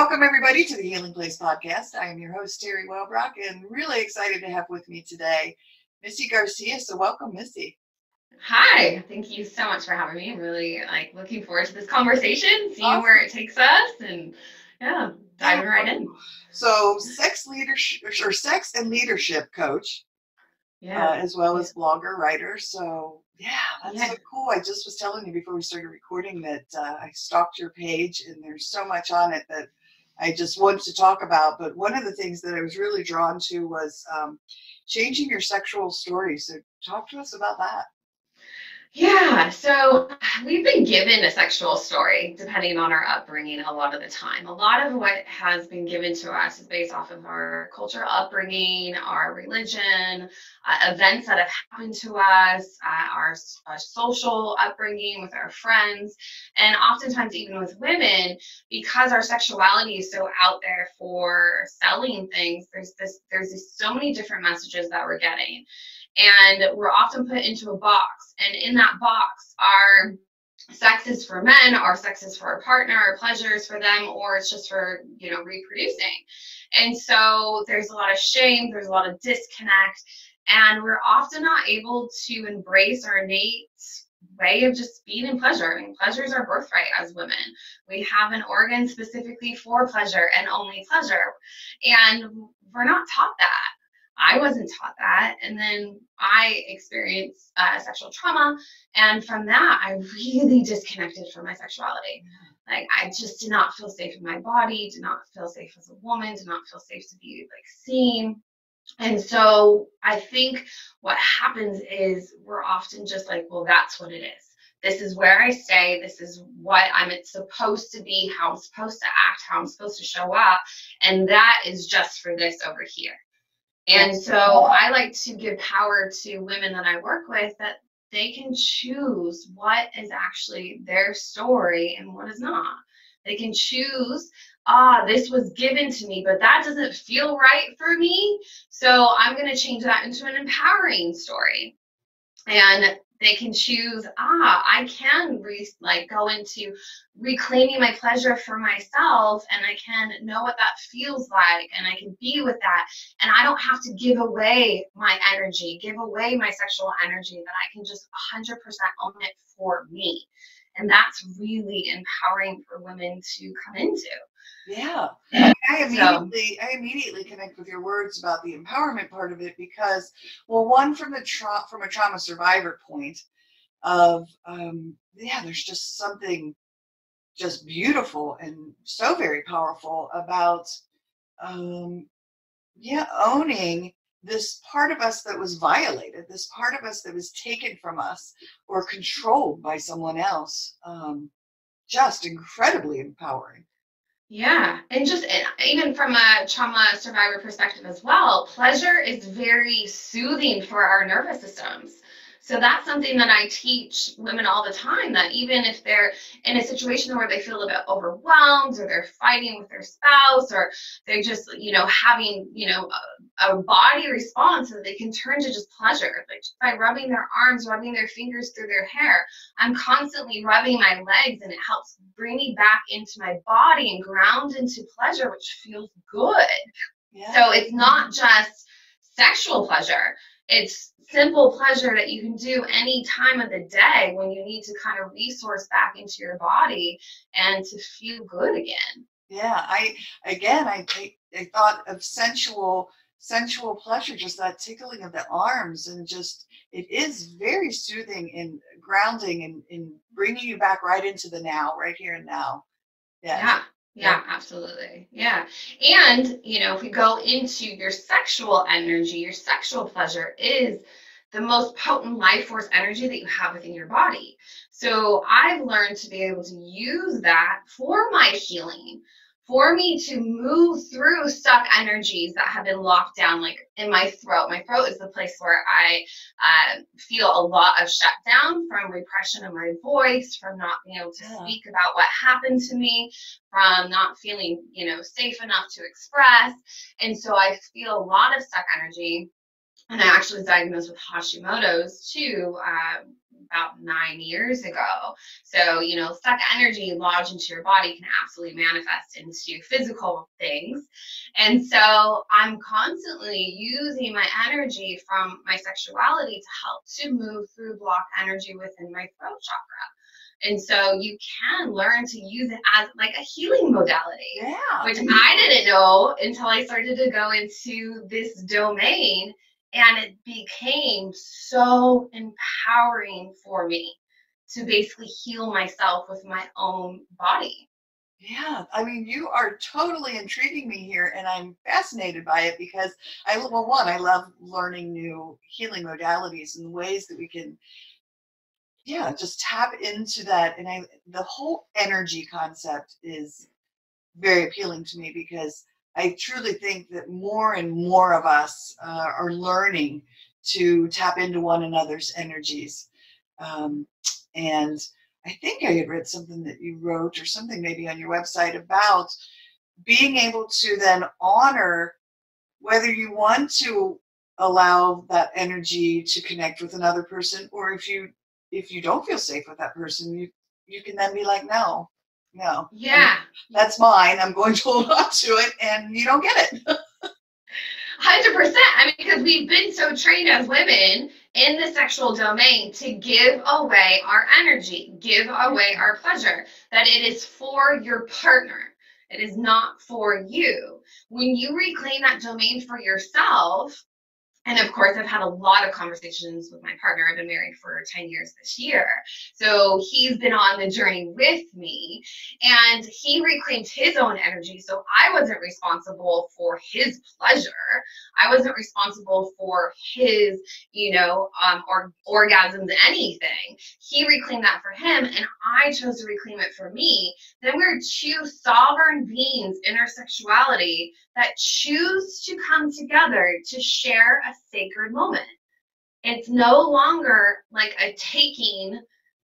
Welcome, everybody, to the Healing Place podcast. I am your host, Teri Wellbrock, and really excited to have with me today Missy Garcia. So welcome, Missy. Hi, thank you so much for having me. I'm really looking forward to this conversation, seeing Awesome. where it takes us, and diving right in. So, sex and leadership coach, as well as blogger, writer. So, that's so cool. I just was telling you before we started recording that I stalked your page, and there's so much on it that I just wanted to talk about. But one of the things that I was really drawn to was changing your sexual story. So, talk to us about that. Yeah, so we've been given a sexual story depending on our upbringing a lot of the time. A lot of what has been given to us is based off of our cultural upbringing, our religion, events that have happened to us, our social upbringing with our friends, and oftentimes even with women, because our sexuality is so out there for selling things, there's so many different messages that we're getting. And we're often put into a box. And in that box, our sex is for men, our sex is for our partner, our pleasure is for them, or it's just for, reproducing. And so there's a lot of shame, there's a lot of disconnect, and we're often not able to embrace our innate way of just being in pleasure. I mean, pleasure is our birthright as women. We have an organ specifically for pleasure and only pleasure. And we're not taught that. I wasn't taught that. And then I experienced sexual trauma. And from that, I really disconnected from my sexuality. Like, I just did not feel safe in my body, did not feel safe as a woman, did not feel safe to be seen. And so I think what happens is we're often just like, well, that's what it is. This is where I stay. This is what I'm supposed to be, how I'm supposed to act, how I'm supposed to show up. And that is just for this over here. And so I like to give power to women that I work with that they can choose what is actually their story and what is not. They can choose, this was given to me, but that doesn't feel right for me. So I'm going to change that into an empowering story. And they can choose, I can go into reclaiming my pleasure for myself, and I can know what that feels like, and I can be with that. And I don't have to give away my energy, give away my sexual energy, that I can just 100% own it for me. And that's really empowering for women to come into. Yeah. I immediately connect with your words about the empowerment part of it because, well, one, from a trauma survivor point of, there's just something just beautiful and so very powerful about, owning this part of us that was violated, this part of us that was taken from us or controlled by someone else. Just incredibly empowering. Yeah, and even from a trauma survivor perspective as well, pleasure is very soothing for our nervous systems. So that's something that I teach women all the time, that even if they're in a situation where they feel a bit overwhelmed, or they're fighting with their spouse, or they're just, having, a body response, that they can turn to just pleasure, like by rubbing their arms, rubbing their fingers through their hair. I'm constantly rubbing my legs, and it helps bring me back into my body and ground into pleasure, which feels good. Yeah. So it's not just sexual pleasure. It's simple pleasure that you can do any time of the day when you need to kind of resource back into your body and to feel good again. Yeah, I thought of sensual pleasure, just that tickling of the arms, and just, it is very soothing and grounding and bringing you back right into the now, right here and now. Yeah, absolutely. Yeah. And, if we go into your sexual energy, your sexual pleasure is the most potent life force energy that you have within your body. So I've learned to be able to use that for my healing, for me to move through stuck energies that have been locked down, like in my throat. My throat is the place where I feel a lot of shutdown from repression of my voice, from not being able to speak about what happened to me, from not feeling, safe enough to express. And so I feel a lot of stuck energy. And I actually was diagnosed with Hashimoto's too, about 9 years ago. So, you know, stuck energy lodged into your body can absolutely manifest into physical things. And so I'm constantly using my energy from my sexuality to help to move through block energy within my throat chakra. And so you can learn to use it as like a healing modality, which I didn't know until I started to go into this domain, and it became so empowering for me to basically heal myself with my own body. Yeah, I mean, you are totally intriguing me here, and I'm fascinated by it because I love learning new healing modalities and ways that we can just tap into that. And the whole energy concept is very appealing to me because I truly think that more and more of us are learning to tap into one another's energies. And I think I had read something that you wrote or something maybe on your website about being able to then honor whether you want to allow that energy to connect with another person, or if you don't feel safe with that person, you can then be like, no, that's mine. I'm going to hold on to it, and you don't get it. 100%. I mean, because we've been so trained as women in the sexual domain to give away our energy, give away our pleasure, that it is for your partner. It is not for you. When you reclaim that domain for yourself, and of course, I've had a lot of conversations with my partner. I've been married for 10 years this year. So he's been on the journey with me, and he reclaimed his own energy. So I wasn't responsible for his pleasure. I wasn't responsible for his, or orgasms, anything. He reclaimed that for him, and I chose to reclaim it for me. Then we're two sovereign beings in our sexuality that choose to come together to share a sacred moment. It's no longer like a taking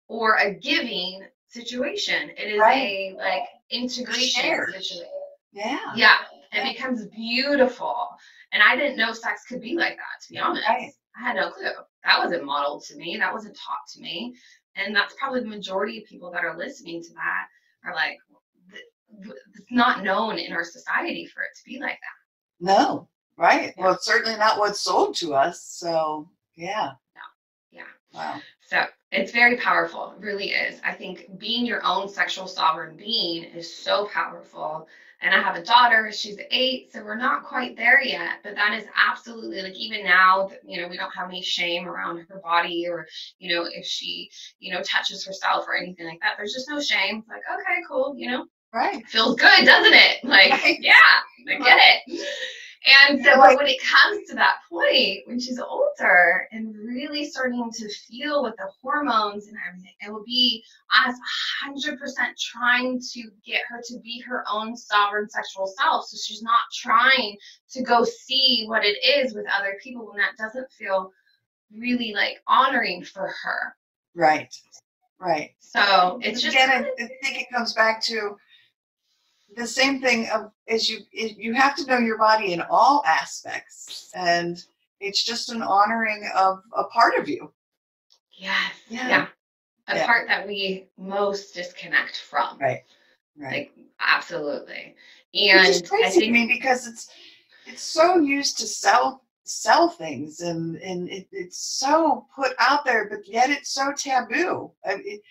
or a giving situation. It is a like integration situation. Yeah. It becomes beautiful. And I didn't know sex could be like that, to be honest. I had no clue. That wasn't modeled to me. That wasn't taught to me. And that's probably the majority of people that are listening to that are like, it's not known in our society for it to be like that. No, right. Well, it's certainly not what's sold to us. So, yeah. No. Yeah. Wow. So it's very powerful. It really is. I think being your own sexual sovereign being is so powerful. And I have a daughter, she's 8, so we're not quite there yet, but that is absolutely, like, even now, we don't have any shame around her body, or, if she, touches herself or anything like that, there's just no shame. It's like, okay, cool, Right. Feels good, doesn't it? Like, yeah, I get it. And so when it comes to that point, when she's older and really starting to feel with the hormones and everything, it will be us 100% trying to get her to be her own sovereign sexual self. So she's not trying to go see what it is with other people when that doesn't feel really like honoring for her. Right. Right. So it's just, again, I think it comes back to the same thing of you have to know your body in all aspects, and it's just an honoring of a part of you. Yes. Yeah. A part that we most disconnect from. Right. Like, absolutely. And which is crazy to me because it's so used to sell things, and it's so put out there, but yet it's so taboo. It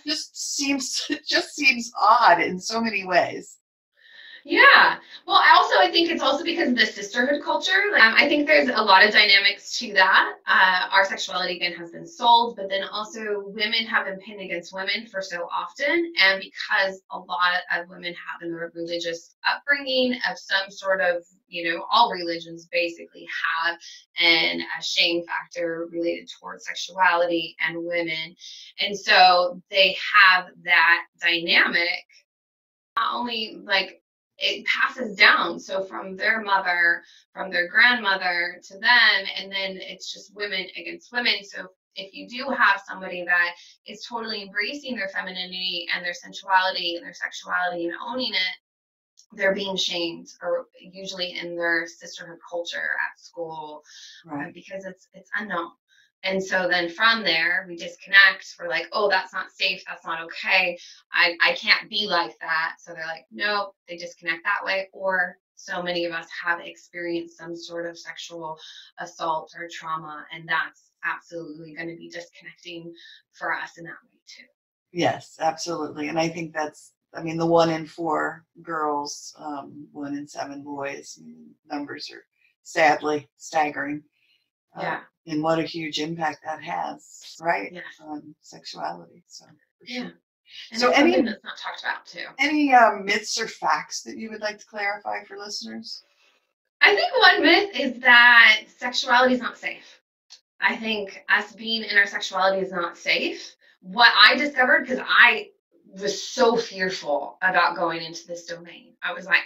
just seems odd in so many ways. Yeah. Well, I think it's also because of the sisterhood culture. I think there's a lot of dynamics to that. Our sexuality, again, has been sold, but then also women have been pinned against women for so often. And because a lot of women have a religious upbringing of some sort of, all religions basically have a shame factor related towards sexuality and women. And so they have that dynamic, not only like, it passes down. So from their mother, from their grandmother to them, and then it's just women against women. So if you do have somebody that is totally embracing their femininity and their sensuality and their sexuality and owning it, they're being shamed, or usually in their sisterhood culture at school, because it's unknown. And so then from there, we disconnect. We're like, oh, that's not safe. That's not okay. I can't be like that. So they're like, nope, they disconnect that way. Or so many of us have experienced some sort of sexual assault or trauma, and that's absolutely going to be disconnecting for us in that way too. Yes, absolutely. And I think that's, I mean, the 1 in 4 girls, 1 in 7 boys, numbers are sadly staggering. Yeah. And what a huge impact that has, right? Yes. On sexuality. So, for yeah. sure. And so, any that's not talked about too. Any myths or facts that you would like to clarify for listeners? I think one myth is that sexuality is not safe. I think us being in our sexuality is not safe. What I discovered, because I was so fearful about going into this domain, I was like,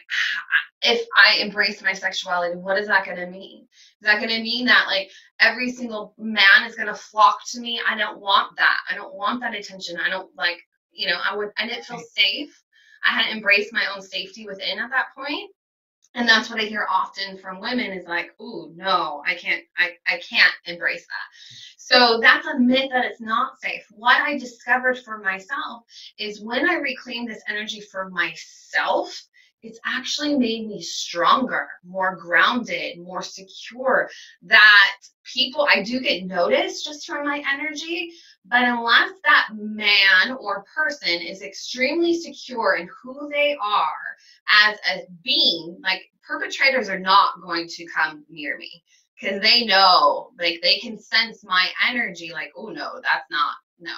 if I embrace my sexuality, what is that going to mean? Is that going to mean that like every single man is going to flock to me? I don't want that. I don't want that attention. I don't like, I didn't feel safe. I hadn't embraced my own safety within at that point. And that's what I hear often from women is like, oh, no, I can't embrace that. So that's a myth that it's not safe. What I discovered for myself is when I reclaimed this energy for myself, it's actually made me stronger, more grounded, more secure, that I do get noticed just from my energy, but unless that man or person is extremely secure in who they are as a being, like perpetrators are not going to come near me because they know, like they can sense my energy, like, oh no,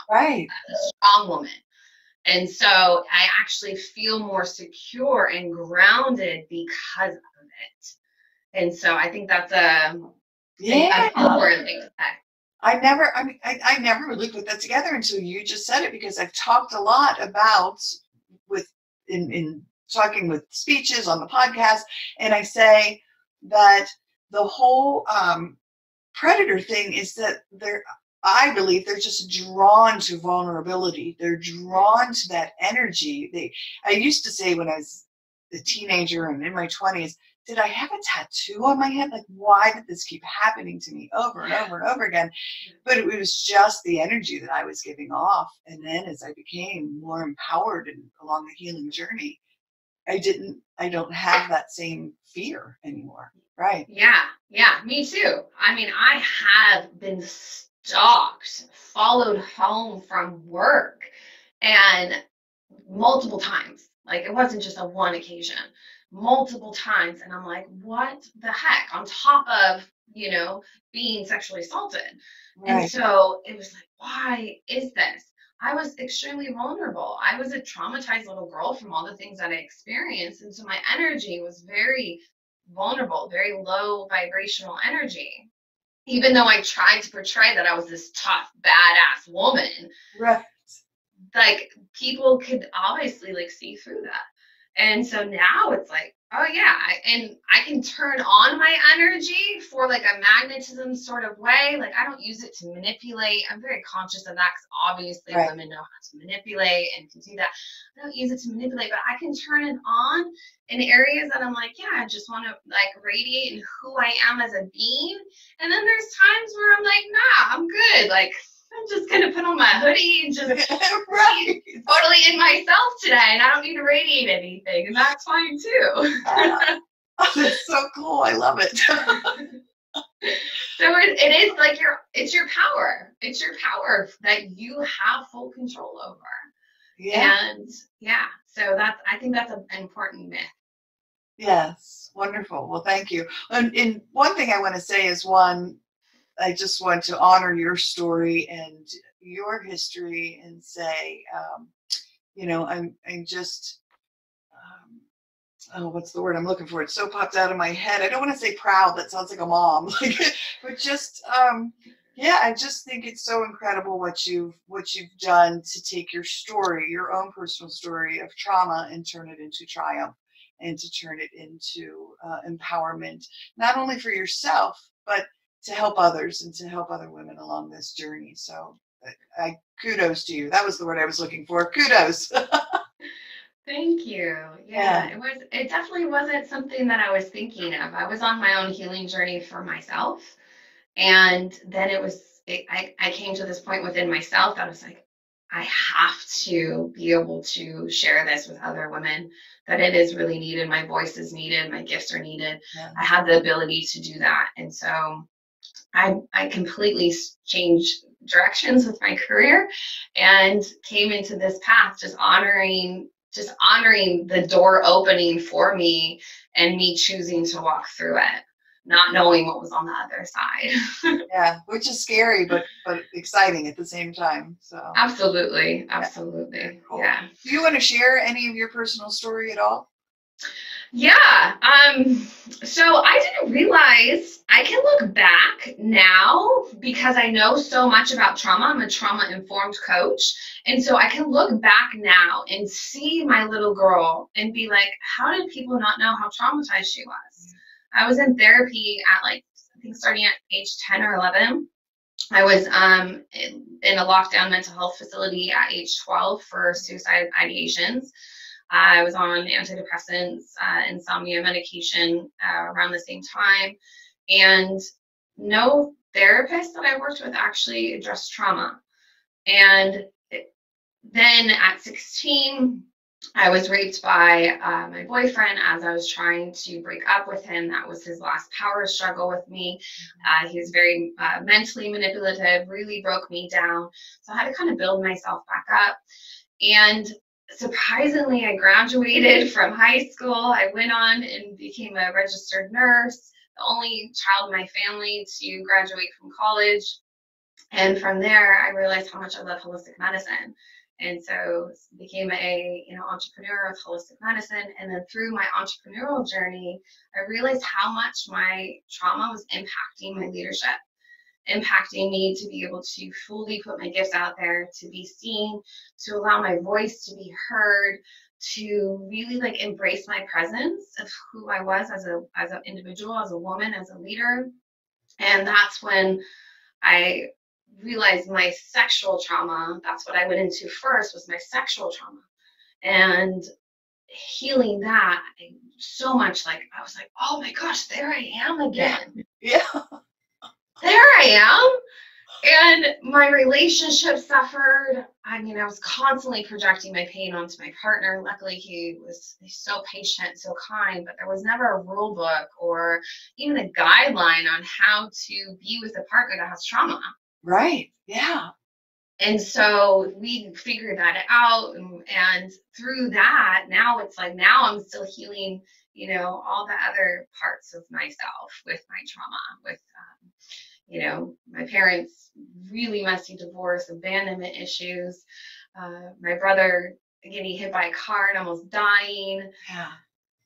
right. That's a strong woman. And so I actually feel more secure and grounded because of it. And so I think that's an important thing to say. I never really put that together until you just said it, because I've talked a lot about in talking with speeches on the podcast, and I say that the whole predator thing is that I believe they're just drawn to vulnerability. They're drawn to that energy. I used to say when I was a teenager and in my 20s, did I have a tattoo on my head? Like, why did this keep happening to me over and over and over again? But it was just the energy that I was giving off. And then as I became more empowered and along the healing journey, I don't have that same fear anymore. Right. Yeah, me too. I mean, I have been stalked, followed home from work, and multiple times. Like, it wasn't just a one occasion, multiple times. And I'm like, what the heck? On top of, being sexually assaulted. Right. And so it was like, why is this? I was extremely vulnerable. I was a traumatized little girl from all the things that I experienced. And so my energy was very vulnerable, very low vibrational energy. Even though I tried to portray that I was this tough, badass woman, right? Like people could obviously like see through that. And so now it's like, oh yeah, and I can turn on my energy for like a magnetism sort of way. Like I don't use it to manipulate. I'm very conscious of that because obviously right. Women know how to manipulate and can do that. I don't use it to manipulate, but I can turn it on in areas that I'm like, yeah, I just want to like radiate in who I am as a being. And then there's times where I'm like, nah, I'm good. Like I'm just going to put on my hoodie and just right. Be totally in myself today. And I don't need to radiate anything. And that's fine too. That's so cool. I love it. So it is like it's your power. It's your power that you have full control over. Yeah. And yeah, so I think that's an important myth. Yes. Wonderful. Well, thank you. And one thing I want to say is I just want to honor your story and your history and say, I'm just, what's the word I'm looking for? It so popped out of my head. I don't want to say proud. That sounds like a mom, but just, I just think it's so incredible what you've done to take your story, your own personal story of trauma, and turn it into triumph and to turn it into empowerment, not only for yourself, but to help others and to help other women along this journey. So kudos to you. That was the word I was looking for. Kudos. Thank you. Yeah, it definitely wasn't something that I was thinking of. I was on my own healing journey for myself. And then it was I came to this point within myself that I was like, I have to be able to share this with other women, that it is really needed. My voice is needed. My gifts are needed. Yeah. I had the ability to do that. And so I completely changed directions with my career and came into this path, just honoring the door opening for me and me choosing to walk through it, not knowing what was on the other side. Yeah, which is scary, but exciting at the same time. So absolutely. Yeah. Cool. Yeah. Do you want to share any of your personal story at all? Yeah. So I didn't realize I can look back now because I know so much about trauma. I'm a trauma-informed coach. And so I can look back now and see my little girl and be like, how did people not know how traumatized she was? I was in therapy at I think starting at age 10 or 11. I was in a lockdown mental health facility at age 12 for suicide ideations. I was on antidepressants, insomnia medication around the same time. And no therapist that I worked with actually addressed trauma. And then at 16, I was raped by my boyfriend as I was trying to break up with him. That was his last power struggle with me. He was very mentally manipulative, really broke me down. So I had to kind of build myself back up. And surprisingly, I graduated from high school. I went on and became a registered nurse, the only child in my family to graduate from college. And from there, I realized how much I love holistic medicine. And so became a entrepreneur of holistic medicine. And then through my entrepreneurial journey, I realized how much my trauma was impacting my leadership, impacting me to be able to fully put my gifts out there, to be seen, to allow my voice to be heard, to really embrace my presence of who I was as an individual, as a woman, as a leader. And that's when I realized my sexual trauma, that's what I went into first, was my sexual trauma. And healing that so much, I was like, oh my gosh, there I am again. Yeah. There I am. And my relationship suffered. I was constantly projecting my pain onto my partner. Luckily, he's so patient, so kind, but there was never a rule book or even a guideline on how to be with a partner that has trauma. Right. Yeah. And so we figured that out. And through that, now it's now I'm still healing, all the other parts of myself with my trauma, with, my parents' really messy divorce, abandonment issues, my brother getting hit by a car and almost dying. Yeah.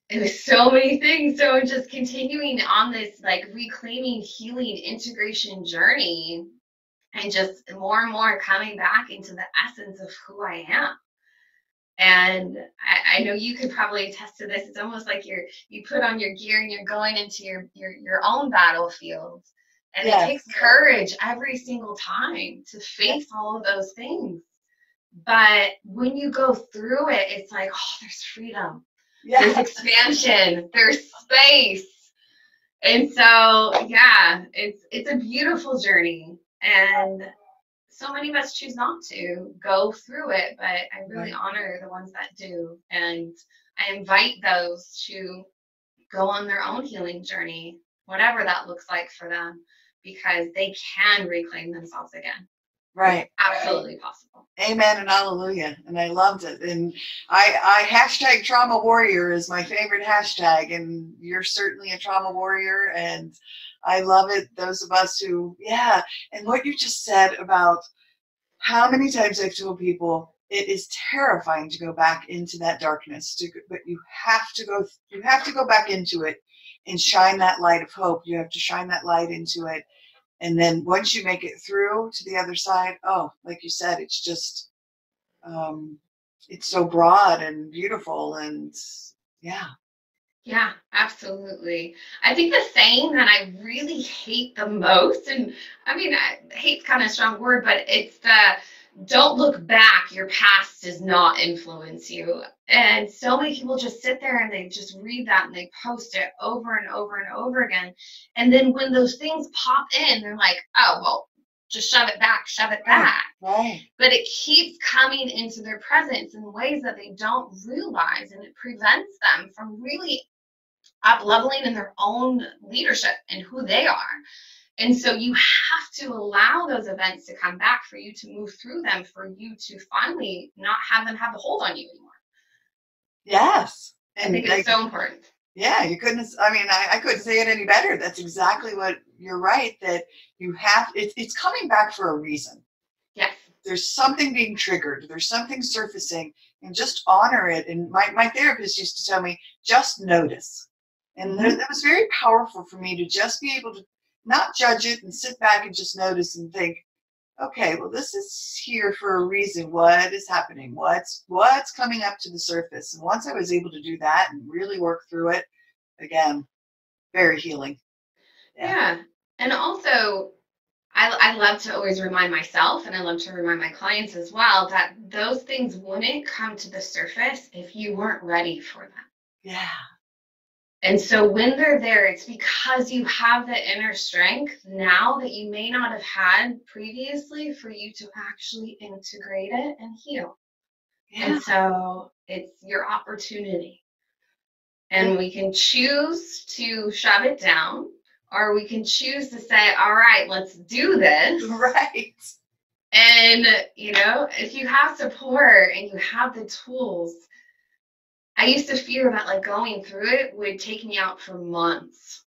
It was so many things. So just continuing on this reclaiming, healing, integration journey, and just more and more coming back into the essence of who I am. And I know you could probably attest to this. It's almost like you put on your gear and you're going into your own battlefield. And It takes courage every single time to face all of those things. But when you go through it, it's there's freedom. There's expansion. There's space. And so, it's a beautiful journey. And so many of us choose not to go through it, but I really honor the ones that do. And I invite those to go on their own healing journey, whatever that looks like for them, because they can reclaim themselves again. Right. It's absolutely possible. Amen and hallelujah. And I loved it. And I hashtag trauma warrior is my favorite hashtag. And you're certainly a trauma warrior. And I love it. Those of us who, and what you just said about how many times I've told people it is terrifying to go back into that darkness, but you have to go back into it and shine that light of hope. You have to shine that light into it. And then once you make it through to the other side, like you said, it's just, it's so broad and beautiful and Yeah, absolutely. I think the saying that I really hate the most, and hate's kind of a strong word, but it's don't look back. Your past does not influence you. And so many people just sit there and they just read that and they post it over and over and over again. And then when those things pop in, they're like, oh, well, just shove it back, Right. But it keeps coming into their presence in ways that they don't realize, and it prevents them from really up leveling in their own leadership and who they are. And so you have to allow those events to come back for you to move through them, for you to finally not have them have the hold on you anymore. Yes. And I think it's so important. Yeah, you couldn't, I mean, I couldn't say it any better. That's exactly what you're right, that you have, it's coming back for a reason. Yes. There's something being triggered. There's something surfacing, and just honor it. And my therapist used to tell me, just notice. And that was very powerful for me, to just be able to not judge it and sit back and just notice and think, okay, well, this is here for a reason. What is happening? What's coming up to the surface? And once I was able to do that and really work through it, again, very healing. Yeah. And also, I love to always remind myself, and I love to remind my clients as well, that those things wouldn't come to the surface if you weren't ready for them. Yeah. And so when they're there, it's because you have the inner strength now that you may not have had previously, for you to actually integrate it and heal. Yeah. And so it's your opportunity. And we can choose to shove it down, or we can choose to say, all right, let's do this. Right. And, you know, if you have support and you have the tools, I used to fear that, like, going through it would take me out for months.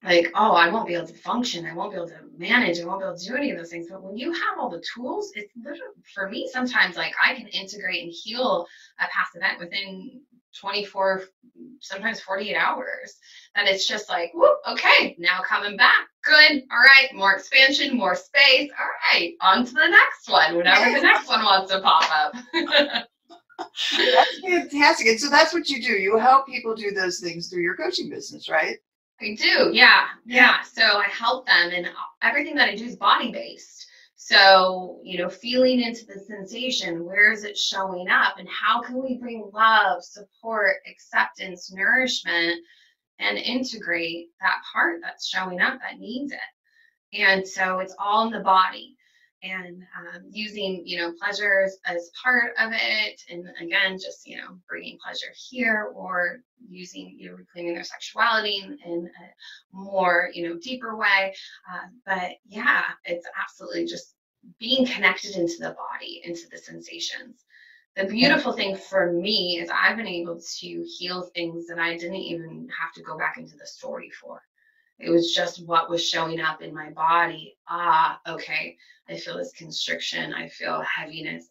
Like, oh, I won't be able to function. I won't be able to manage. I won't be able to do any of those things. But when you have all the tools, it's literally, for me, sometimes, like, I can integrate and heal a past event within 24, sometimes 48 hours. And it's just like, whoop, okay, now coming back. Good. All right. More expansion, more space. All right. On to the next one, whenever the next one wants to pop up. That's fantastic. And so that's what you do. You help people do those things through your coaching business, right? I do. Yeah. So I help them, and everything that I do is body based. So, you know, feeling into the sensation, where is it showing up, and how can we bring love, support, acceptance, nourishment, and integrate that part that's showing up that needs it. And so it's all in the body. And using, you know, pleasures as part of it. And again, just, you know, bringing pleasure here, or using, you know, reclaiming their sexuality in a more, you know, deeper way. But yeah, it's absolutely just being connected into the body, into the sensations. The beautiful thing for me is I've been able to heal things that I didn't even have to go back into the story for. It was just what was showing up in my body. Okay, I feel this constriction. I feel heaviness.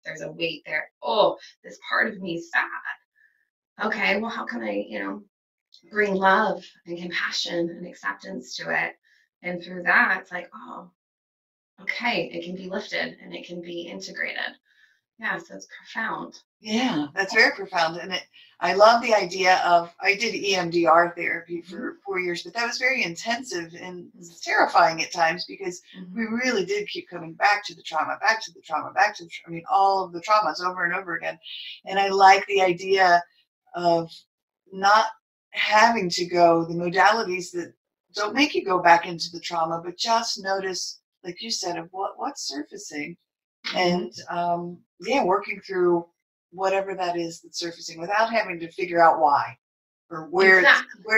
There's a weight there. Oh, this part of me is sad. Okay, well, how can I, you know, bring love and compassion and acceptance to it? And through that, it's like, oh, okay, it can be lifted and it can be integrated. Yeah, so it's profound. Yeah, that's very profound. And I love the idea of, I did EMDR therapy for 4 years, but that was very intensive and terrifying at times, because we really did keep coming back to the trauma, back to the trauma, I mean, all of the traumas over and over again. And I like the idea of not having to go the modalities that don't make you go back into the trauma, but just notice, like you said, of what's surfacing. And working through whatever that is that's surfacing without having to figure out why or where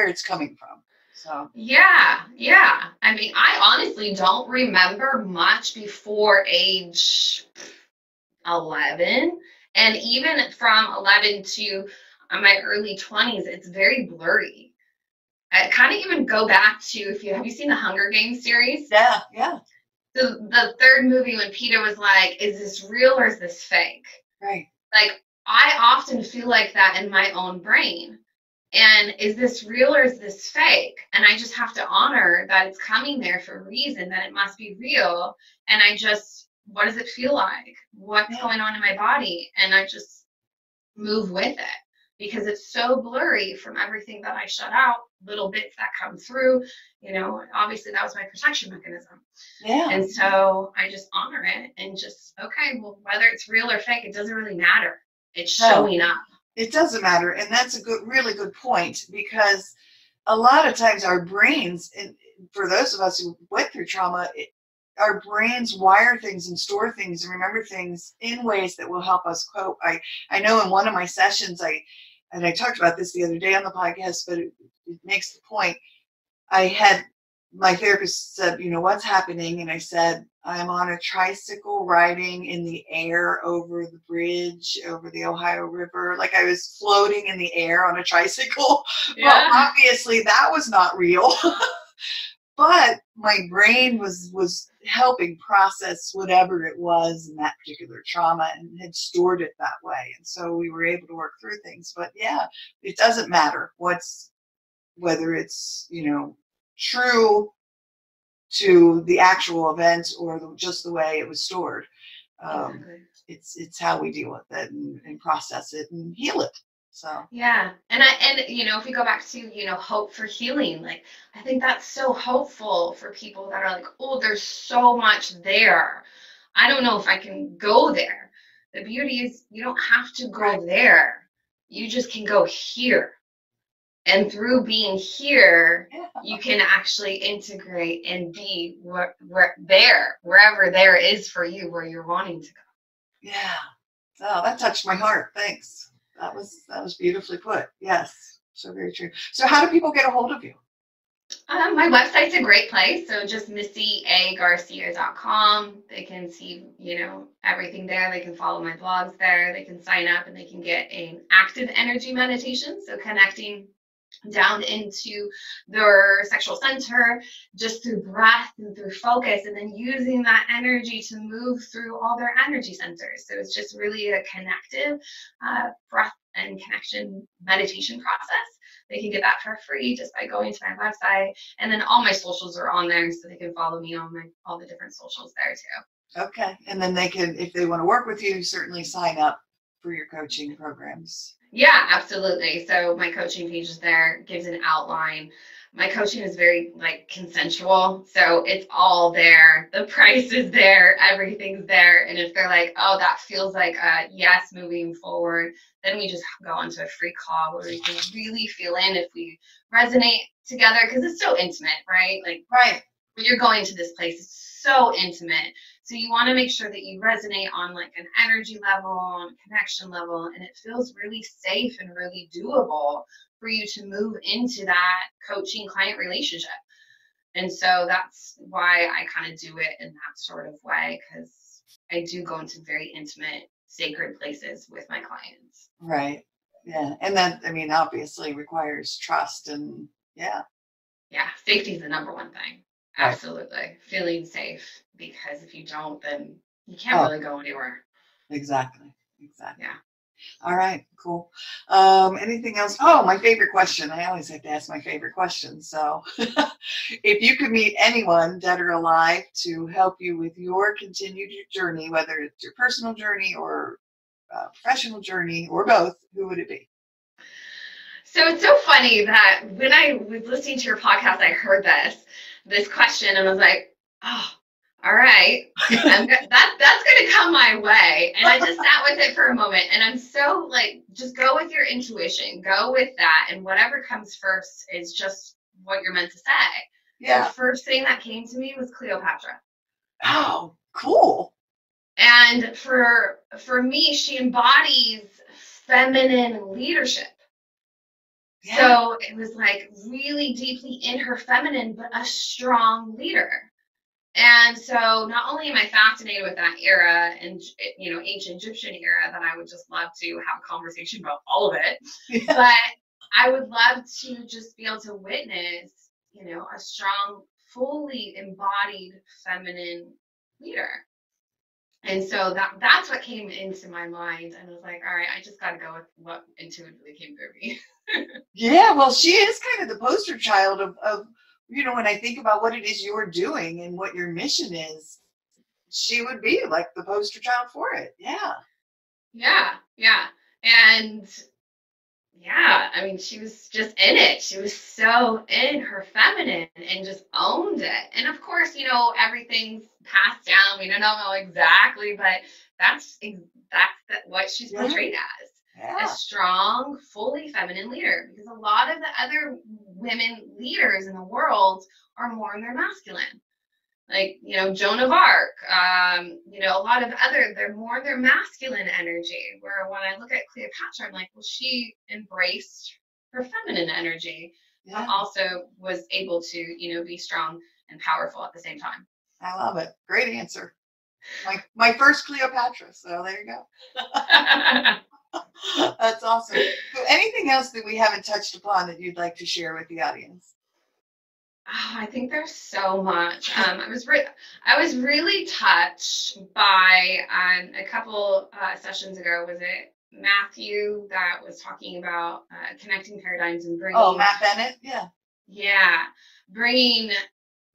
it's coming from. So yeah. I mean, I honestly don't remember much before age 11, and even from 11 to my early 20s, it's very blurry. I kind of even go back to, have you seen the Hunger Games series? Yeah. The third movie, when Peter was like, is this real or is this fake? Right. Like, I often feel like that in my own brain. And is this real or is this fake? And I just have to honor that it's coming there for a reason, that it must be real. And what does it feel like? What's going on in my body? And I just move with it, because it's so blurry from everything that I shut out, little bits that come through, you know, obviously that was my protection mechanism. Yeah. And so I just honor it and just, okay, well, whether it's real or fake, it doesn't really matter. It's showing up. It doesn't matter. And that's really good point, because a lot of times our brains, and for those of us who went through trauma, our brains wire things and store things and remember things in ways that will help us cope. I know in one of my sessions, I talked about this the other day on the podcast, but it makes the point. I had my therapist said, you know, what's happening? And I said, I'm on a tricycle riding in the air over the bridge, over the Ohio River. Like I was floating in the air on a tricycle. Yeah. Well, obviously that was not real. But my brain was helping process whatever it was in that particular trauma and had stored it that way. And so we were able to work through things. But yeah, it doesn't matter whether it's, you know, true to the actual event or just the way it was stored. Exactly. It's how we deal with it and process it and heal it. So yeah, and you know, if we go back to, you know, hope for healing, like I think that's so hopeful for people that are like, oh, there's so much there. I don't know if I can go there. The beauty is you don't have to go there. You just can go here. And through being here, you can actually integrate and be wherever there is for you, where you're wanting to go. Yeah. Oh, that touched my heart. Thanks. That was beautifully put. Yes. So very true. So how do people get a hold of you? My website's a great place. So just MissyAGarcia.com. They can see, you know, everything there. They can follow my blogs there. They can sign up and they can get an active energy meditation. So connecting down into their sexual center just through breath and through focus, and then using that energy to move through all their energy centers. So it's just really a connective breath and connection meditation process. They can get that for free just by going to my website, and then all my socials are on there, so they can follow me on all the different socials there too. Okay, and then they can, if they want to work with you, certainly sign up for your coaching programs. Yeah, absolutely. So my coaching page is there, gives an outline. My coaching is very like consensual. So it's all there. The price is there. Everything's there. And if they're like, oh, that feels like a yes moving forward, then we just go onto a free call where we can really feel in if we resonate together, because it's so intimate, right? Like, right. When you're going to this place, it's so intimate. So you want to make sure that you resonate on like an energy level, on a connection level, and it feels really safe and really doable for you to move into that coaching client relationship. And so that's why I kind of do it in that sort of way, because I do go into very intimate, sacred places with my clients. Right. Yeah. And that, I mean, obviously requires trust and yeah. Yeah. Safety is the number one thing. Absolutely. Right. Feeling safe, because if you don't, then you can't really go anywhere. Exactly. Yeah. All right. Cool. Anything else? Oh, my favorite question. I always have to ask my favorite question. So if you could meet anyone, dead or alive, to help you with your continued journey, whether it's your personal journey or professional journey or both, who would it be? So it's so funny that when I was listening to your podcast, I heard this question, and I was like, oh, all right, that's going to come my way. And I just sat with it for a moment, and I'm so like, just go with your intuition, go with that. And whatever comes first is just what you're meant to say. Yeah. The first thing that came to me was Cleopatra. Oh, cool. And for me, she embodies feminine leadership. Yeah. So it was like really deeply in her feminine, but a strong leader. And so not only am I fascinated with that era and, you know, ancient Egyptian era, that I would just love to have a conversation about all of it, yeah. But I would love to just be able to witness, you know, a strong, fully embodied feminine leader. And so that's what came into my mind. And I was like, all right, I just got to go with what intuitively came through me. Yeah, well, she is kind of the poster child of, you know, when I think about what it is you're doing and what your mission is, she would be like the poster child for it. Yeah. Yeah. And yeah, I mean, she was just in it. She was so in her feminine and just owned it. And of course, you know, everything's passed down. We don't know exactly, but that's what she's portrayed as. Yeah. A strong, fully feminine leader, because a lot of the other women leaders in the world are more in their masculine. like, Joan of Arc, a lot of other, they're masculine energy, where when I look at Cleopatra, I'm like, well, she embraced her feminine energy, but also was able to, be strong and powerful at the same time. I love it. Great answer. My first Cleopatra, so there you go. That's awesome. So anything else that we haven't touched upon that you'd like to share with the audience? Oh, I think there's so much. I was really touched by a couple sessions ago. Was it Matthew that was talking about connecting paradigms and bringing? Oh, Matt Bennett, yeah, bringing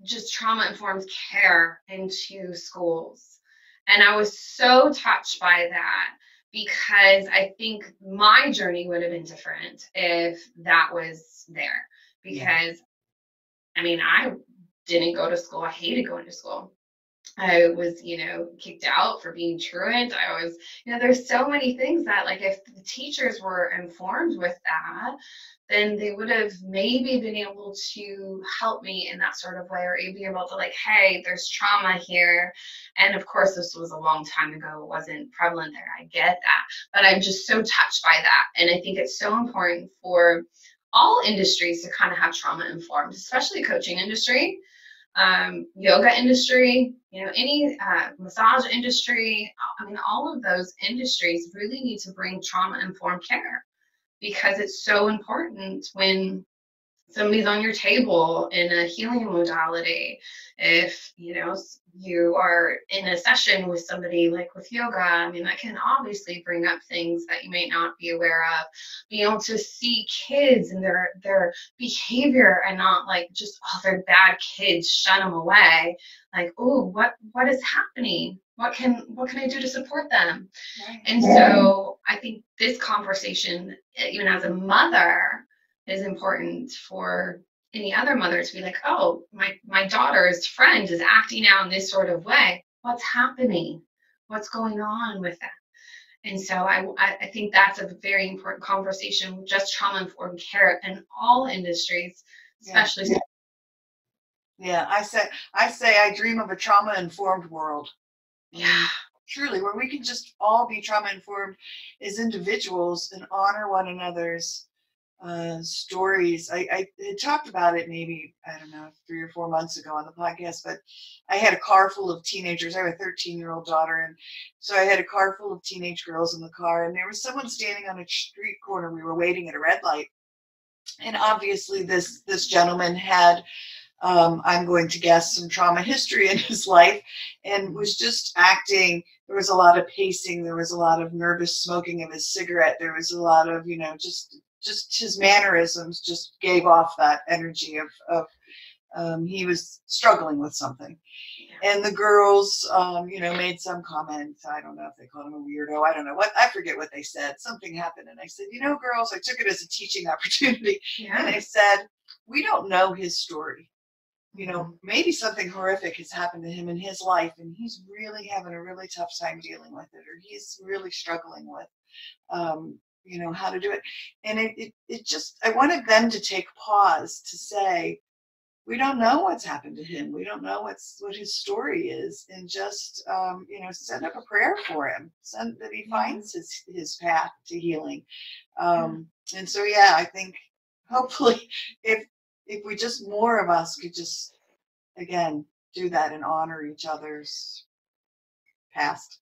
just trauma-informed care into schools, and I was so touched by that, because I think my journey would have been different if that was there. Because I mean, I didn't go to school. I hated going to school. I was, kicked out for being truant. I was, there's so many things that, like, if the teachers were informed with that, then they would have maybe been able to help me in that sort of way, or be able to, like, hey, there's trauma here. And of course, this was a long time ago. It wasn't prevalent there. I get that. But I'm just so touched by that. And I think it's so important for all industries to kind of have trauma informed, especially coaching industry, yoga industry, any massage industry. I mean, all of those industries really need to bring trauma informed care, because it's so important when somebody's on your table in a healing modality. If you are in a session with somebody, like with yoga, I mean, that can obviously bring up things that you may not be aware of. Being able to see kids and their behavior, and not like just, oh, they're bad kids, shun them away. Like, oh, what is happening? What can I do to support them? Right. And so I think this conversation, even as a mother, is important for any other mother to be like, oh, my daughter's friend is acting out in this sort of way. What's happening? What's going on with that? And so I think that's a very important conversation, just trauma-informed care in all industries, especially. Yeah, I say I dream of a trauma-informed world. Yeah. Truly, where we can just all be trauma-informed as individuals and honor one another's stories. I had talked about it maybe, I don't know, 3 or 4 months ago on the podcast, but I had a car full of teenagers. I have a 13-year-old daughter, and so I had a car full of teenage girls in the car, and there was someone standing on a street corner. We were waiting at a red light, and obviously this gentleman had I'm going to guess some trauma history in his life, and was just acting. There was a lot of pacing, there was a lot of nervous smoking of his cigarette, there was a lot of just his mannerisms just gave off that energy of he was struggling with something. And the girls, made some comment. I don't know if they called him a weirdo. I don't know what. I forget what they said. Something happened. And I said, girls, I took it as a teaching opportunity. Yeah. And I said, we don't know his story. Maybe something horrific has happened to him in his life, and he's really having a really tough time dealing with it, or he's really struggling with how to do it. And it just, I wanted them to take pause to say, we don't know what's happened to him. We don't know what his story is, and just, send up a prayer for him, send that he finds his path to healing. And so, I think hopefully if we just, more of us could just, again, do that and honor each other's past.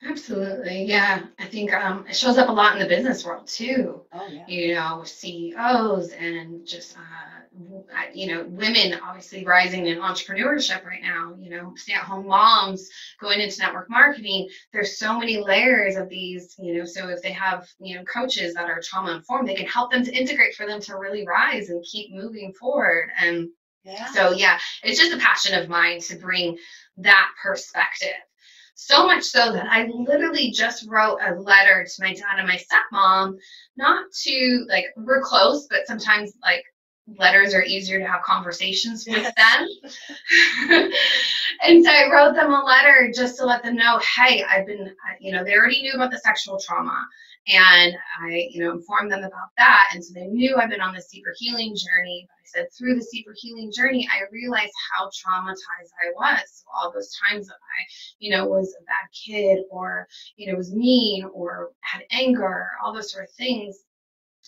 Absolutely. Yeah. I think it shows up a lot in the business world too. Oh, yeah. CEOs and just, women obviously rising in entrepreneurship right now, stay-at-home moms going into network marketing. There's so many layers of these, so if they have, coaches that are trauma-informed, they can help them to integrate for them to really rise and keep moving forward. And so, it's just a passion of mine to bring that perspective. So much so that I literally just wrote a letter to my dad and my stepmom, not to, like, we're close, but sometimes, like, letters are easier to have conversations with them. And so I wrote them a letter just to let them know, hey, they already knew about the sexual trauma. And I, informed them about that. And so they knew I've been on this deeper healing journey. But I said, through this deeper healing journey, I realized how traumatized I was. So all those times that I, was a bad kid, or, was mean, or had anger, all those sort of things.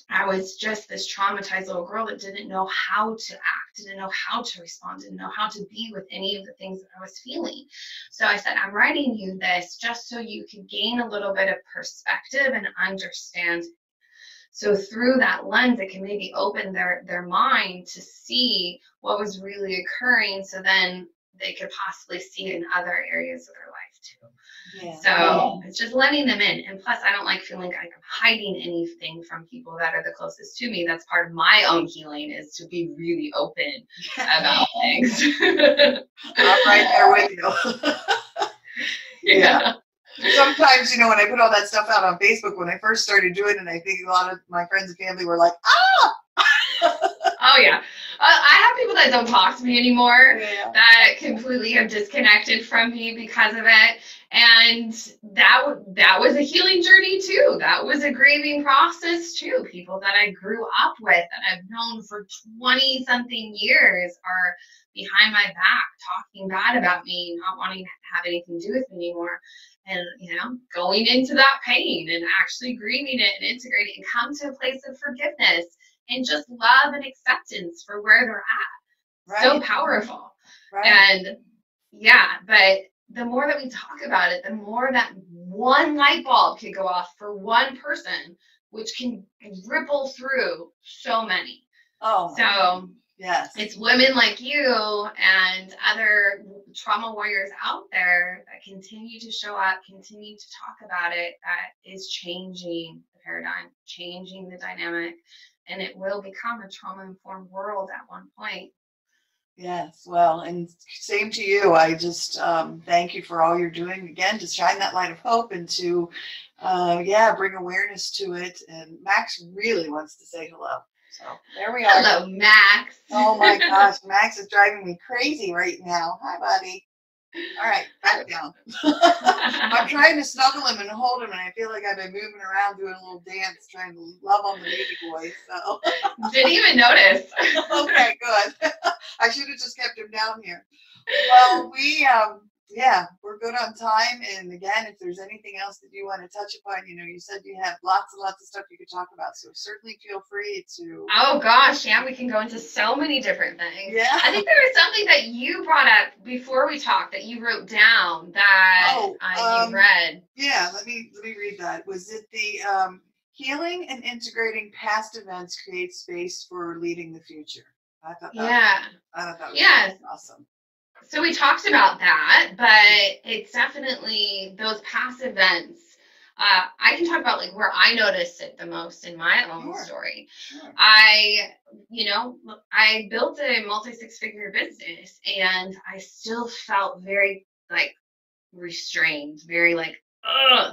I was just this traumatized little girl that didn't know how to act, didn't know how to respond, didn't know how to be with any of the things that I was feeling. So I said, I'm writing you this just so you can gain a little bit of perspective and understand. So through that lens, it can maybe open their mind to see what was really occurring, so then they could possibly see it in other areas of their life too. Yeah. So it's just letting them in. And plus, I don't like feeling like I'm hiding anything from people that are the closest to me. That's part of my own healing, is to be really open about things. I'm right there with you. Yeah. Sometimes, when I put all that stuff out on Facebook, when I first started doing it, I think a lot of my friends and family were like, ah! Oh, yeah. I have people that don't talk to me anymore, that completely have disconnected from me because of it. And that was a healing journey too. That was a grieving process too. People that I grew up with, that I've known for 20 something years, are behind my back talking bad about me, not wanting to have anything to do with me anymore. And, going into that pain and actually grieving it and integrating and come to a place of forgiveness and just love and acceptance for where they're at. Right. So powerful. Right. And but the more that we talk about it, the more that one light bulb could go off for one person, which can ripple through so many. Oh, so yes, it's women like you and other trauma warriors out there that continue to show up, continue to talk about it, that is changing the paradigm, changing the dynamic, and it will become a trauma-informed world at one point. Yes, well, and same to you. I just thank you for all you're doing, again, to shine that light of hope and to, bring awareness to it. And Max really wants to say hello. So there we are. Hello, Max. Oh my gosh, Max is driving me crazy right now. Hi, buddy. All right, back down. I'm trying to snuggle him and hold him, and I feel like I've been moving around doing a little dance, trying to love on the baby boy. So didn't even notice. Okay, good. I should have just kept him down here. Well, we're good on time. And again, if there's anything else that you want to touch upon, you said you have lots and lots of stuff you could talk about. So certainly feel free to. Oh gosh, yeah, we can go into so many different things. Yeah. I think there was something that you brought up before we talked that you wrote down that you read. Yeah, let me read that. Was it the healing and integrating past events creates space for leading the future? I thought that was awesome. So we talked about that, but it's definitely those past events. I can talk about like where I noticed it the most in my own story. Sure. I built a multi-six-figure business, and I still felt very like restrained, very like,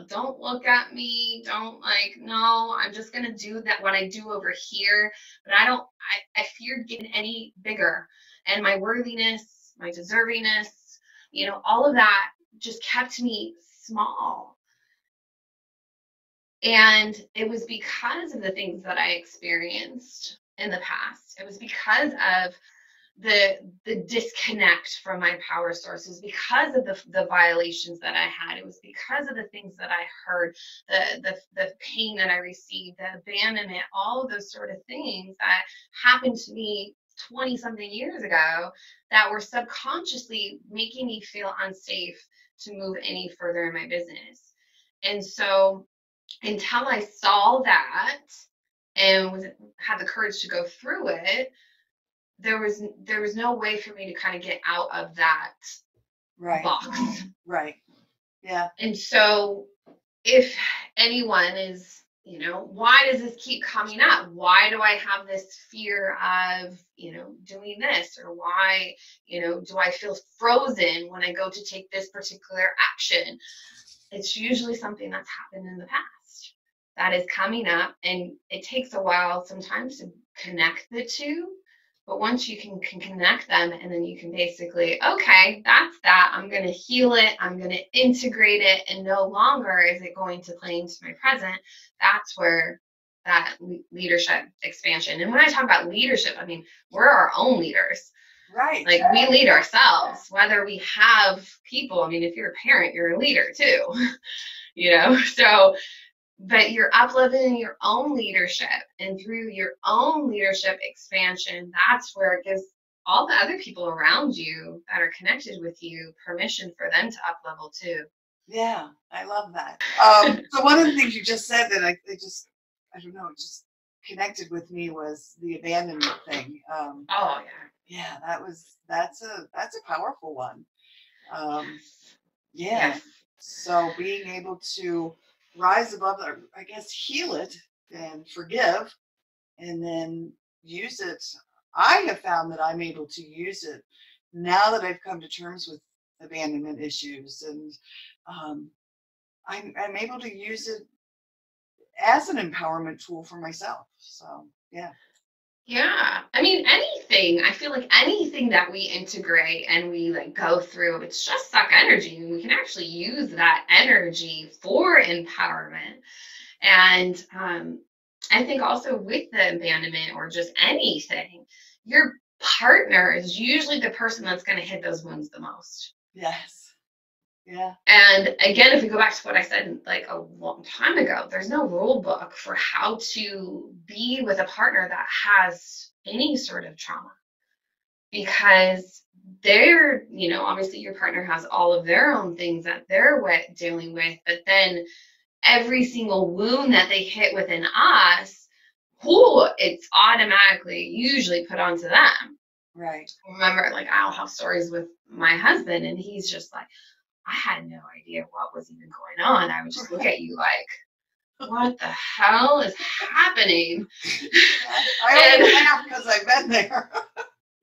don't look at me. Don't no, I'm just going to do that, what I do over here. But I feared getting any bigger, and my worthiness, my deservingness, all of that just kept me small. And it was because of the things that I experienced in the past. It was because of the disconnect from my power sources, because of the violations that I had. It was because of the things that I heard, the pain that I received, the abandonment, all of those sort of things that happened to me 20 something years ago that were subconsciously making me feel unsafe to move any further in my business. And so until I saw that and had the courage to go through it, there was no way for me to kind of get out of that box. Right. Yeah. And so if anyone is, why does this keep coming up? Why do I have this fear of, doing this? Or why, do I feel frozen when I go to take this particular action? It's usually something that's happened in the past that is coming up, and it takes a while sometimes to connect the two. But once you can connect them, and then you can basically, okay, that's that. I'm going to heal it. I'm going to integrate it. And no longer is it going to play into my present. That's where that leadership expansion. And when I talk about leadership, I mean, we're our own leaders. Right. Like, we lead ourselves, whether we have people. I mean, if you're a parent, you're a leader too, you know? So, but you're up-leveling your own leadership, and through your own leadership expansion, that's where it gives all the other people around you that are connected with you permission for them to up-level too. Yeah, I love that. So one of the things you just said that I don't know, it just connected with me was the abandonment thing. Oh yeah. Yeah, that's a powerful one. Yeah. Yes. So being able to rise above, I guess, heal it and forgive, and then use it. I have found that I'm able to use it now that I've come to terms with abandonment issues, and I'm able to use it as an empowerment tool for myself. So yeah. Yeah. I mean, I feel like anything that we integrate and we like go through, it's just suck energy, and we can actually use that energy for empowerment. And I think also with the abandonment or just anything, your partner is usually the person that's going to hit those wounds the most. Yes. Yeah. And again, if we go back to what I said like a long time ago, there's no rule book for how to be with a partner that has any sort of trauma, because they're, you know, obviously your partner has all of their own things that they're dealing with, but then every single wound that they hit within us, it's automatically usually put onto them. Right. Remember, like, I'll have stories with my husband, and he's just like, I had no idea what was even going on. I would just look at you like, what the hell is happening? I only laugh because I've been there.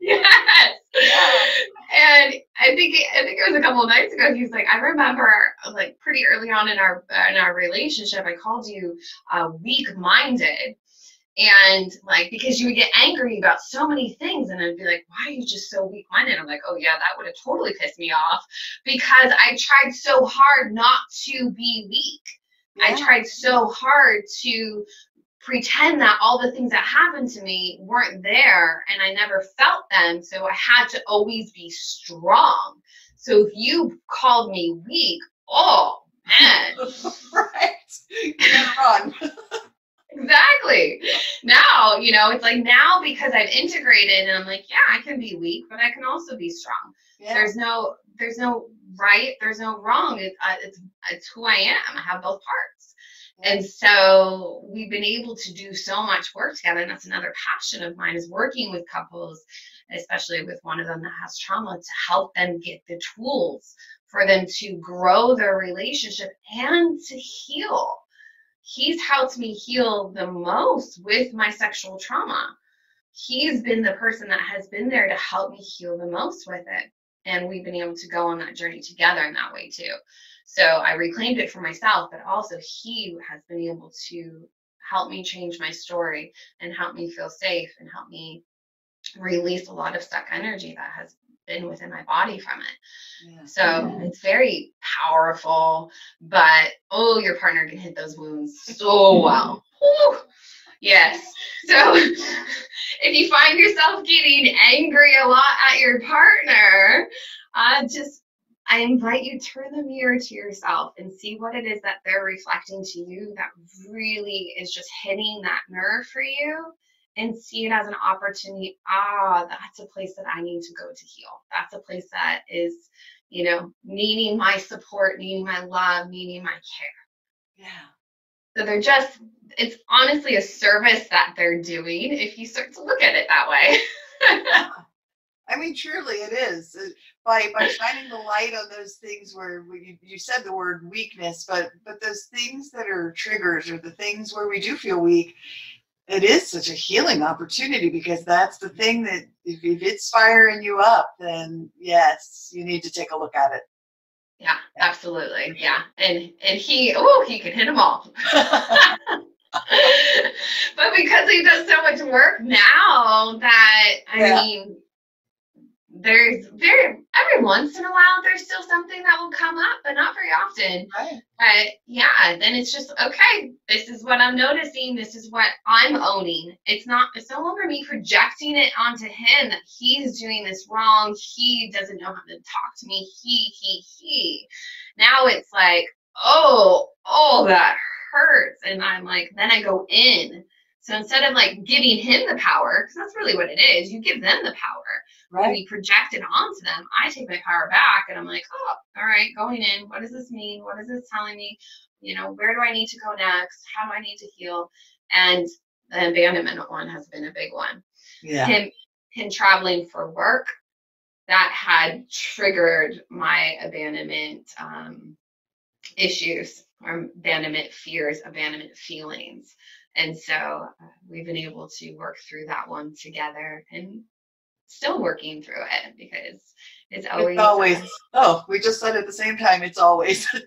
Yes. Yeah. And I think it was a couple of nights ago. He's like, I remember like pretty early on in our relationship, I called you weak-minded. And like, because you would get angry about so many things, and I'd be like, why are you just so weak-minded? I'm like, oh yeah, that would have totally pissed me off, because I tried so hard not to be weak. Yeah. I tried so hard to pretend that all the things that happened to me weren't there, and I never felt them, so I had to always be strong. So if you called me weak, oh man. Right. Can't run. Exactly. Now, you know, it's like now because I've integrated, and I'm like, yeah, I can be weak, but I can also be strong. Yeah. There's no right, there's no wrong. It's who I am. I have both parts. Yeah. And so we've been able to do so much work together, and that's another passion of mine, is working with couples, especially with one of them that has trauma, to help them get the tools for them to grow their relationship and to heal. He's helped me heal the most with my sexual trauma. He's been the person that has been there to help me heal the most with it. And we've been able to go on that journey together in that way too. So I reclaimed it for myself, but also he has been able to help me change my story and help me feel safe and help me release a lot of stuck energy that has been within my body from it. Yeah. So it's very powerful, but your partner can hit those wounds so well. Woo! Yes. So if you find yourself getting angry a lot at your partner, I invite you to turn the mirror to yourself and see what it is that they're reflecting to you that really is just hitting that nerve for you. And see it as an opportunity. That's a place that I need to go to heal. That's a place that is, you know, needing my support, needing my love, needing my care. Yeah. So it's honestly a service that they're doing if you start to look at it that way. Yeah. I mean, truly it is. By shining the light on those things where you said the word weakness, but those things that are triggers, or the things where we do feel weak, it is such a healing opportunity, because that's the thing that if it's firing you up, then yes, you need to take a look at it. Yeah, absolutely. Yeah. And he can hit them all. But because he does so much work now that, I mean, every once in a while, there's still something that will come up, but not very often. Right. But yeah, then it's just, okay, this is what I'm noticing. This is what I'm owning. It's no longer me projecting it onto him that he's doing this wrong. He doesn't know how to talk to me. He. Now it's like, oh, that hurts. And I'm like, then I go in. So instead of like giving him the power, because that's really what it is, you give them the power. Right. When you project it onto them, I take my power back and I'm like, oh, all right, going in. What does this mean? What is this telling me? You know, where do I need to go next? How do I need to heal? And the abandonment one has been a big one. Yeah. Him traveling for work, that had triggered my abandonment issues, or abandonment fears, abandonment feelings. And so we've been able to work through that one together, and still working through it, because it's always we just said at the same time, it's always yes.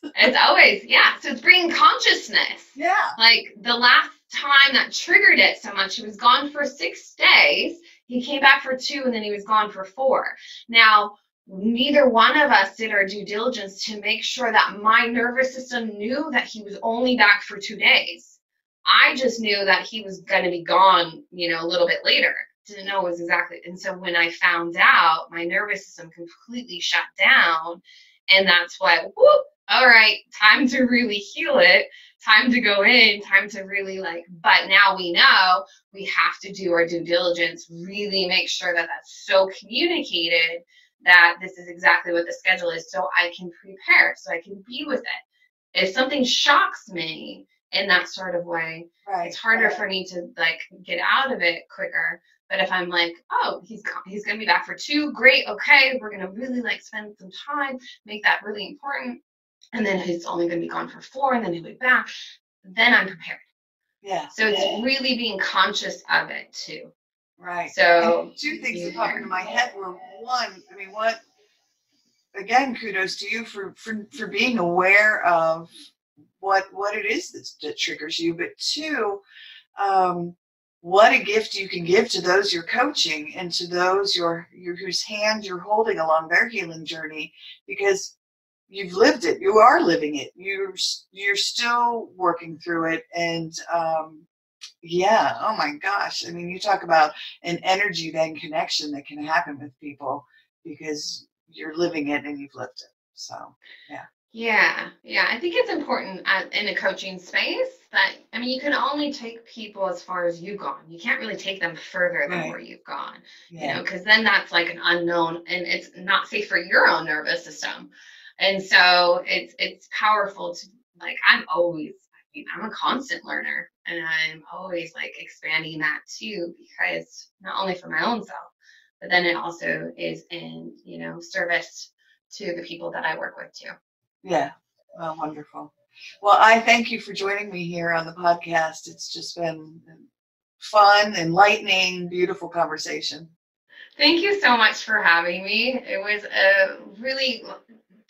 It's always, yeah. So it's bringing consciousness. Yeah. Like the last time that triggered it so much, he was gone for 6 days. He came back for 2, and then he was gone for 4. Now, neither one of us did our due diligence to make sure that my nervous system knew that he was only back for 2 days. I just knew that he was going to be gone, you know, a little bit later. Didn't know it was exactly. And so when I found out, my nervous system completely shut down. And that's what, whoop, all right, time to really heal it. Time to go in, time to really but now we know we have to do our due diligence, really make sure that that's so communicated that this is exactly what the schedule is, so I can prepare, so I can be with it. If something shocks me in that sort of way, it's harder for me to get out of it quicker. But if I'm like, oh, he's gonna be back for 2, great, okay, we're gonna really spend some time, make that really important, and then he's only gonna be gone for 4, and then he'll be back, then I'm prepared. Yeah. So it's really being conscious of it too. Right. So and 2 things that popped into my head were, one, I mean, again, kudos to you for being aware of what it is that triggers you, but 2, what a gift you can give to those you're coaching and to those whose hand you're holding along their healing journey, because you've lived it, you are living it, you're still working through it, and yeah, oh my gosh, I mean, you talk about an energy then connection that can happen with people because you're living it and you've lived it. So yeah, I think it's important in a coaching space that, I mean, you can only take people as far as you've gone. You can't really take them further than where you've gone, you know, because then that's like an unknown, and it's not safe for your own nervous system. And so it's powerful to, I'm a constant learner, and I'm always expanding that too, because not only for my own self, but then it also is in, service to the people that I work with too. Yeah. Well, wonderful. Well, I thank you for joining me here on the podcast. It's just been fun, enlightening, beautiful conversation. Thank you so much for having me. It was a really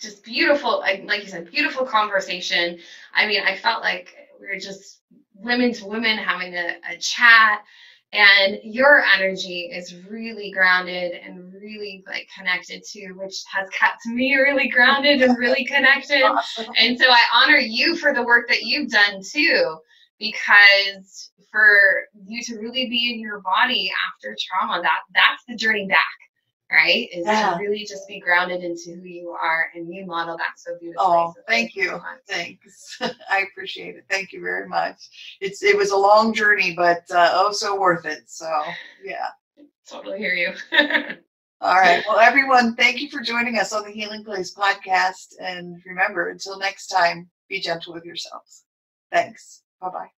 just beautiful, like you said, beautiful conversation. I mean, I felt like we were just women to women having a chat, and your energy is really grounded and really connected to, which has kept me really grounded and really connected. Awesome. And so I honor you for the work that you've done too, because for you to really be in your body after trauma, that's the journey back. Right? Is to really just be grounded into who you are, and you model that so beautifully. Oh, so thank you. So thanks. I appreciate it. Thank you very much. It was a long journey, but so worth it. So yeah. Totally hear you. All right. Well, everyone, thank you for joining us on the Healing Place podcast. And remember, until next time, be gentle with yourselves. Thanks. Bye-bye.